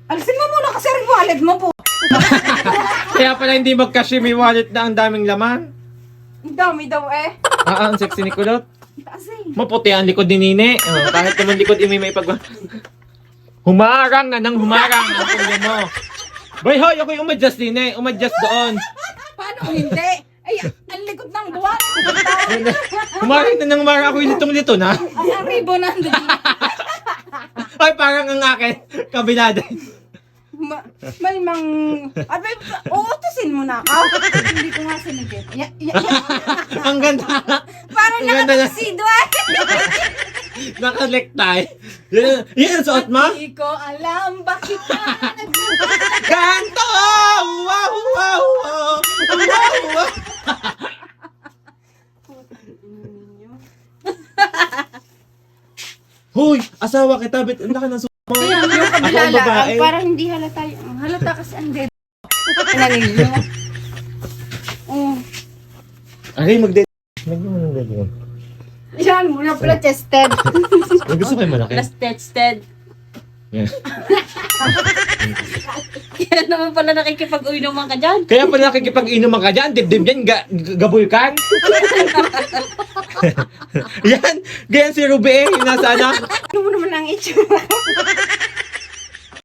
Alisin mo muna kasi rin wallet mo po. Kaya pala hindi mag-cash may wallet na ang daming laman. Ang dami daw eh. Ang sexy ni Kulot. Kasi. Maputi ang likod ni Nine. Oh, kahit naman likod may pag... Humarang na ng humarang ang ulo mo. Boy, hoy, ako'y umadjust, Nine. Umadjust doon. Paano hindi? Ay, ang likod ng buwan. Humarang na ng humarang. Ako'y litong-lito na. Ang ribo na andun. Ay, parang ang akin. Kabinada. Malimang... Abay, uutusin mo na ako. Hindi ko nga sinigit. Ang ganda. Parang Ang ganda na. nakatasido eh. Naka-necktie. Yan ang suot mo? Hindi ko alam bakit ka Ganto! Wow, wow, wow. Wow, wow. Hoy, asawa kita. Bet, ang laki ng suot mo. Kaya yung Ako ang kabilala, babae. parang hindi halata yung... Halata kasi ang dead. Nanilo. Oh. Ay, mag-date. Lagyan mo ng ganyan. Yan, muna pala tested. Gusto ko yung malaki. Plus tested. Yeah. Kaya naman pala nakikipag-uinuman ka dyan. Kaya pala nakikipag-inuman ka dyan, dibdib yan, gabulkan. yan, ganyan si Ruby yung nasa ano. Ano mo naman ang itsura?